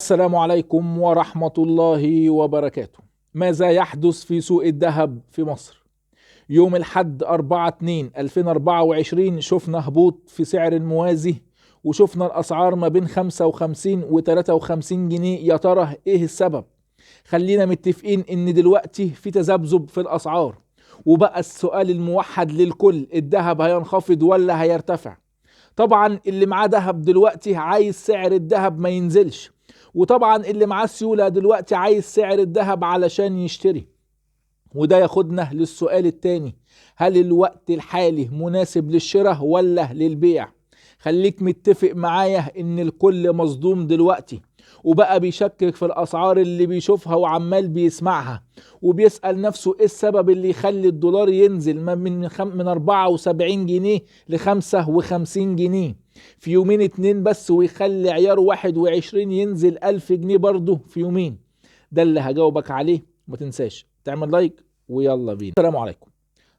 السلام عليكم ورحمة الله وبركاته. ماذا يحدث في سوق الذهب في مصر؟ يوم الحد 4/2/2024 شفنا هبوط في سعر الموازي، وشفنا الأسعار ما بين 55 و 53 جنيه. يا ترى إيه السبب؟ خلينا متفقين إن دلوقتي في تذبذب في الأسعار، وبقى السؤال الموحد للكل: الذهب هينخفض ولا هيرتفع؟ طبعا اللي معاه ذهب دلوقتي عايز سعر الذهب ما ينزلش، وطبعا اللي معاه سيولة دلوقتي عايز سعر الذهب علشان يشتري. وده ياخدنا للسؤال التاني: هل الوقت الحالي مناسب للشراء ولا للبيع؟ خليك متفق معايا ان الكل مصدوم دلوقتي، وبقى بيشكك في الاسعار اللي بيشوفها وعمال بيسمعها، وبيسأل نفسه ايه السبب اللي يخلي الدولار ينزل من 74 جنيه ل 55 جنيه في يومين اتنين بس، ويخلي عيار 21 ينزل 1000 جنيه برضه في يومين. ده اللي هجاوبك عليه. ما تنساش تعمل لايك، ويلا بينا. السلام عليكم.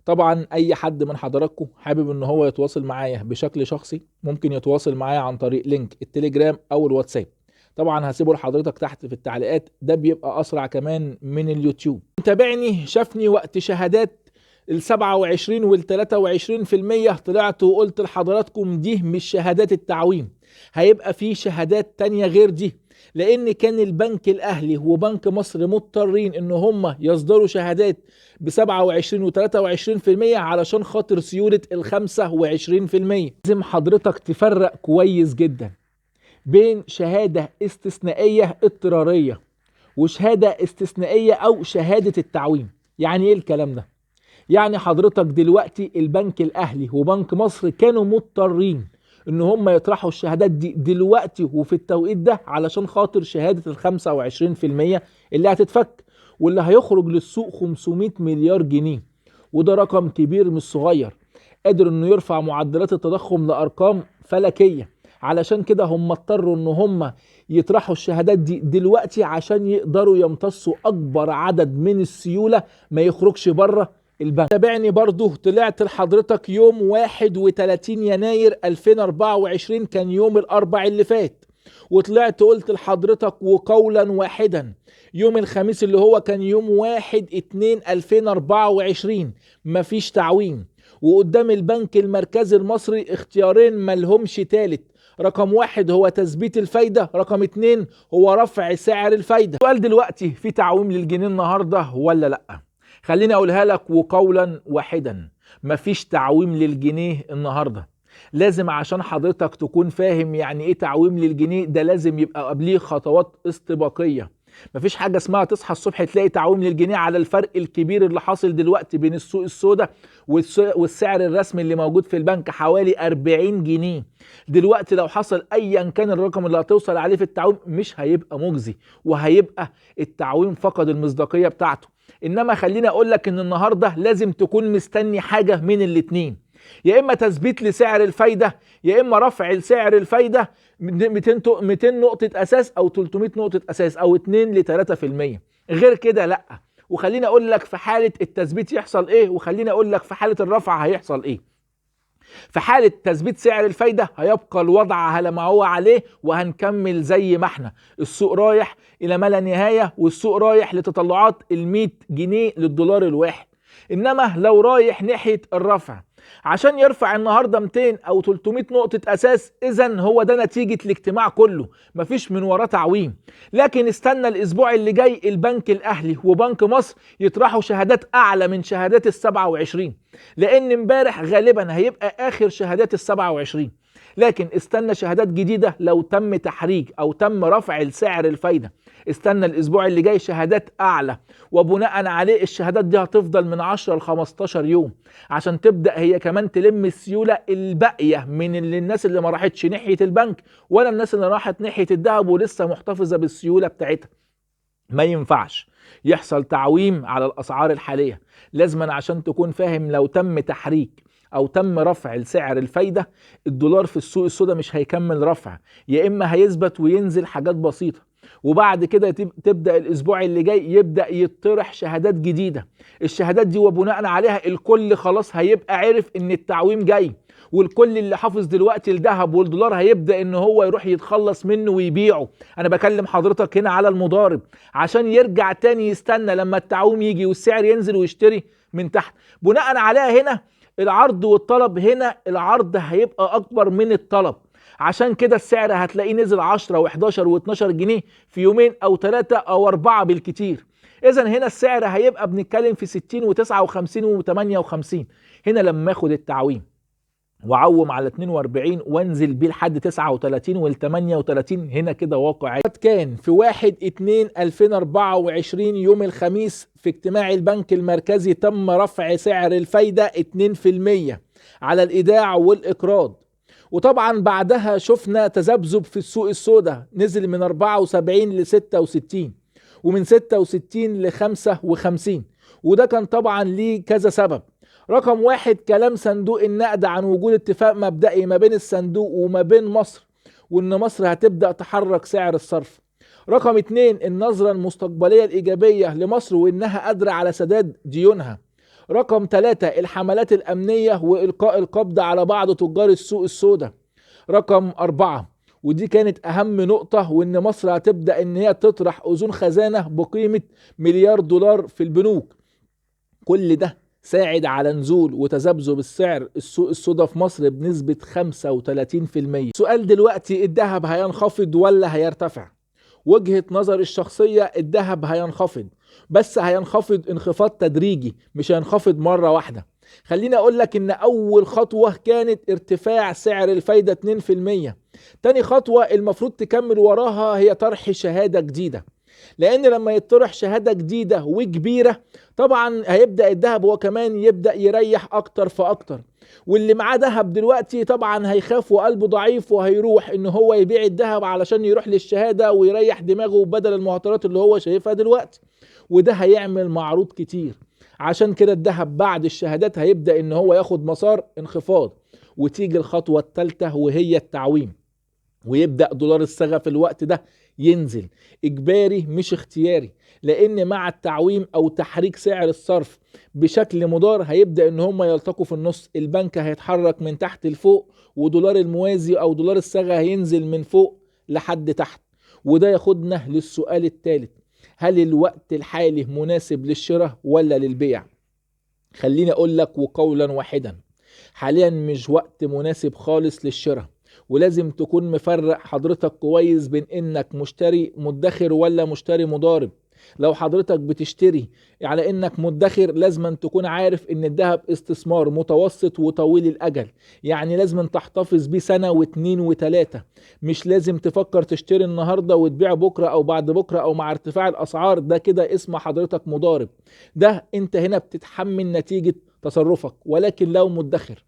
طبعا اي حد من حضراتكم حابب ان هو يتواصل معايا بشكل شخصي، ممكن يتواصل معايا عن طريق لينك التليجرام او الواتساب. طبعا هسيبه لحضرتك تحت في التعليقات، ده بيبقى اسرع كمان من اليوتيوب. تابعني شافني وقت شهادات ال 27 وال 23%، طلعت وقلت لحضراتكم دي مش شهادات التعويم، هيبقى في شهادات تانية غير دي، لان كان البنك الاهلي وبنك مصر مضطرين ان هم يصدروا شهادات ب 27 و 23% علشان خاطر سيولة ال 25%. لازم حضرتك تفرق كويس جدا بين شهادة استثنائية اضطرارية وشهادة استثنائية او شهادة التعويم. يعني ايه الكلام ده؟ يعني حضرتك دلوقتي البنك الاهلي وبنك مصر كانوا مضطرين ان هم يطرحوا الشهادات دي دلوقتي وفي التوقيت ده علشان خاطر شهادة ال 25% اللي هتتفك، واللي هيخرج للسوق 500 مليار جنيه. وده رقم كبير مش صغير، قادر انه يرفع معدلات التضخم لارقام فلكية. علشان كده هم اضطروا ان هم يطرحوا الشهادات دي دلوقتي عشان يقدروا يمتصوا اكبر عدد من السيولة ما يخرجش بره البنك. تابعني برضو، طلعت لحضرتك يوم 31 يناير 2024 كان يوم الاربع اللي فات، وطلعت قلت لحضرتك وقولا واحدا يوم الخميس اللي هو كان يوم 1/2/2024 مفيش تعويم، وقدام البنك المركزي المصري اختيارين ملهمش تالت: رقم واحد هو تثبيت الفايدة، رقم اتنين هو رفع سعر الفايدة. السؤال دلوقتي: في تعويم للجنيه النهاردة ولا لأ؟ خليني اقولها لك وقولا واحدا: مفيش تعويم للجنيه النهارده. لازم عشان حضرتك تكون فاهم يعني ايه تعويم للجنيه، ده لازم يبقى قبليه خطوات استباقيه. مفيش حاجه اسمها تصحى الصبح تلاقي تعويم للجنيه على الفرق الكبير اللي حاصل دلوقتي بين السوق السوداء والسعر الرسمي اللي موجود في البنك حوالي 40 جنيه. دلوقتي لو حصل ايا كان الرقم اللي هتوصل عليه في التعويم مش هيبقى مجزي، وهيبقى التعويم فقد المصداقيه بتاعته. انما خليني اقول لك ان النهارده لازم تكون مستني حاجه من الاتنين: يا اما تثبيت لسعر الفايده، يا اما رفع لسعر الفايده 200 نقطه اساس او 300 نقطه اساس او 2 ل 3%. غير كده لا. وخليني اقول لك في حاله التثبيت يحصل ايه، وخليني اقول لك في حاله الرفع هيحصل ايه. في حالة تثبيت سعر الفايدة هيبقى الوضع على ما هو عليه، وهنكمل زي ما احنا. السوق رايح إلى ما لا نهاية، والسوق رايح لتطلعات ال100 جنيه للدولار الواحد. إنما لو رايح ناحية الرفع عشان يرفع النهاردة 200 أو 300 نقطة أساس، إذن هو ده نتيجة الاجتماع كله، مفيش من وراه تعويم. لكن استنى الأسبوع اللي جاي البنك الأهلي وبنك مصر يطرحوا شهادات أعلى من شهادات ال27، لأن امبارح غالبا هيبقى آخر شهادات ال27. لكن استنى شهادات جديدة لو تم تحريك أو تم رفع السعر الفايدة. استنى الأسبوع اللي جاي شهادات أعلى، وبناء عليه الشهادات دي هتفضل من 10 ل 15 يوم عشان تبدأ هي كمان تلم السيولة الباقية من الناس اللي ما راحتش ناحية البنك، ولا الناس اللي راحت ناحية الذهب ولسه محتفظة بالسيولة بتاعتها. ما ينفعش يحصل تعويم على الأسعار الحالية. لازما عشان تكون فاهم لو تم تحريك أو تم رفع السعر الفايدة، الدولار في السوق السوداء مش هيكمل رفع، يا إما هيثبت وينزل حاجات بسيطة، وبعد كده تبدأ الأسبوع اللي جاي يبدأ يطرح شهادات جديدة. الشهادات دي وبناء عليها الكل خلاص هيبقى عارف إن التعويم جاي، والكل اللي حافظ دلوقتي الذهب والدولار هيبدأ ان هو يروح يتخلص منه ويبيعه. انا بكلم حضرتك هنا على المضارب عشان يرجع تاني يستنى لما التعويم يجي والسعر ينزل ويشتري من تحت. بناء عليها هنا العرض والطلب، هنا العرض هيبقى اكبر من الطلب، عشان كده السعر هتلاقيه نزل 10 و11 و12 جنيه في يومين او 3 او 4 بالكتير. اذا هنا السعر هيبقى بنتكلم في 60 و59 و58. هنا لما اخد التعويم وعوم على 42 وانزل بيه لحد 39 وال 38، هنا كده واقع. كان في 1/2/2024 يوم الخميس في اجتماع البنك المركزي تم رفع سعر الفايدة 2% على الإيداع والإقراض. وطبعا بعدها شفنا تذبذب في السوق السوداء، نزل من 74 ل 66 ومن 66 ل 55، وده كان طبعا ليه كذا سبب. رقم 1 كلام صندوق النقد عن وجود اتفاق مبدئي ما بين الصندوق وما بين مصر، وان مصر هتبدأ تحرك سعر الصرف. رقم 2 النظرة المستقبلية الإيجابية لمصر وانها قادرة على سداد ديونها. رقم 3 الحملات الأمنية وإلقاء القبض على بعض تجار السوق السوداء. رقم 4 ودي كانت أهم نقطة، وإن مصر هتبدأ إن هي تطرح أذون خزانة بقيمة $1 مليار في البنوك. كل ده ساعد على نزول وتذبذب السعر السوق السوداء في مصر بنسبة 35%. سؤال دلوقتي، الذهب هينخفض ولا هيرتفع؟ وجهة نظر الشخصية الذهب هينخفض، بس هينخفض انخفاض تدريجي، مش هينخفض مرة واحدة. خليني اقول لك ان اول خطوة كانت ارتفاع سعر الفايدة 2%. تاني خطوة المفروض تكمل وراها هي طرح شهادة جديدة، لان لما يطرح شهادة جديدة وكبيرة طبعا هيبدأ الذهب هو كمان يبدأ يريح اكتر فاكتر، واللي معاه ذهب دلوقتي طبعا هيخاف وقلبه ضعيف وهيروح ان هو يبيع الذهب علشان يروح للشهادة ويريح دماغه بدل المهاترات اللي هو شايفها دلوقتي، وده هيعمل معروض كتير. عشان كده الذهب بعد الشهادات هيبدأ ان هو ياخد مسار انخفاض، وتيجي الخطوة الثالثة وهي التعويم، ويبدأ دولار الصاغة في الوقت ده ينزل إجباري مش اختياري، لأن مع التعويم أو تحريك سعر الصرف بشكل مدار هيبدأ إن هم يلتقوا في النص. البنك هيتحرك من تحت لفوق، ودولار الموازي أو دولار الصاغة هينزل من فوق لحد تحت. وده ياخدنا للسؤال الثالث، هل الوقت الحالي مناسب للشراء ولا للبيع؟ خليني أقول لك وقولا واحدا، حاليا مش وقت مناسب خالص للشراء، ولازم تكون مفرق حضرتك كويس بين انك مشتري مدخر ولا مشتري مضارب. لو حضرتك بتشتري على انك مدخر لازم تكون عارف ان الذهب استثمار متوسط وطويل الاجل، يعني لازم تحتفظ بيه سنة واثنين وثلاثة. مش لازم تفكر تشتري النهاردة وتبيع بكرة او بعد بكرة او مع ارتفاع الاسعار، ده كده اسم حضرتك مضارب، ده انت هنا بتتحمل نتيجة تصرفك. ولكن لو مدخر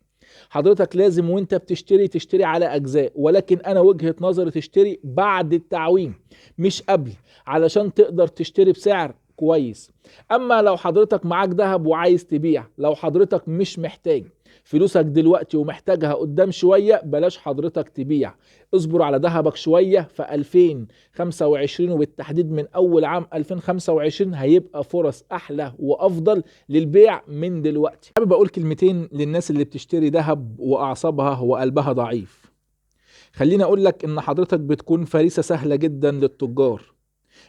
حضرتك لازم وانت بتشتري تشتري على اجزاء، ولكن انا وجهة نظري تشتري بعد التعويم مش قبل، علشان تقدر تشتري بسعر كويس. اما لو حضرتك معاك ذهب وعايز تبيع، لو حضرتك مش محتاج فلوسك دلوقتي ومحتاجها قدام شوية، بلاش حضرتك تبيع، اصبر على ذهبك شوية. في 2025 وبالتحديد من اول عام 2025 هيبقى فرص احلى وافضل للبيع من دلوقتي. حابب اقول كلمتين للناس اللي بتشتري ذهب واعصابها وقلبها ضعيف. خليني اقول لك ان حضرتك بتكون فريسة سهلة جدا للتجار.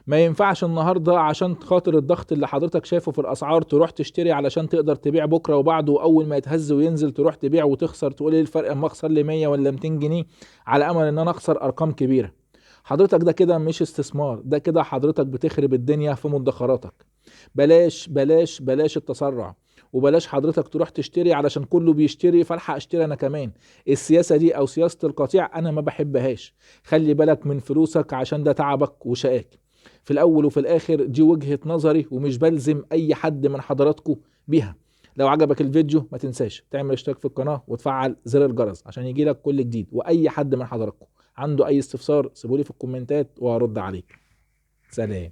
ما ينفعش النهاردة عشان خاطر الضغط اللي حضرتك شايفه في الاسعار تروح تشتري علشان تقدر تبيع بكرة وبعده، واول ما يتهز وينزل تروح تبيع وتخسر، تقول ايه الفرق اما اخسر لي 100 ولا 200 جنيه على امل ان انا اخسر ارقام كبيرة. حضرتك ده كده مش استثمار، ده كده حضرتك بتخرب الدنيا في مدخراتك. بلاش بلاش بلاش التسرع، وبلاش حضرتك تروح تشتري علشان كله بيشتري فالحق اشتري انا كمان. السياسة دي او سياسة القطيع انا ما بحبهاش. خلي بالك من فلوسك عشان ده تعبك وشقاك. في الاول وفي الاخر دي وجهة نظري ومش بلزم اي حد من حضراتكم بيها. لو عجبك الفيديو ما تنساش تعمل اشتراك في القناة وتفعل زر الجرس عشان يجيلك كل جديد. واي حد من حضراتكم عنده اي استفسار سيبولي في الكومنتات وهرد عليك. سلام.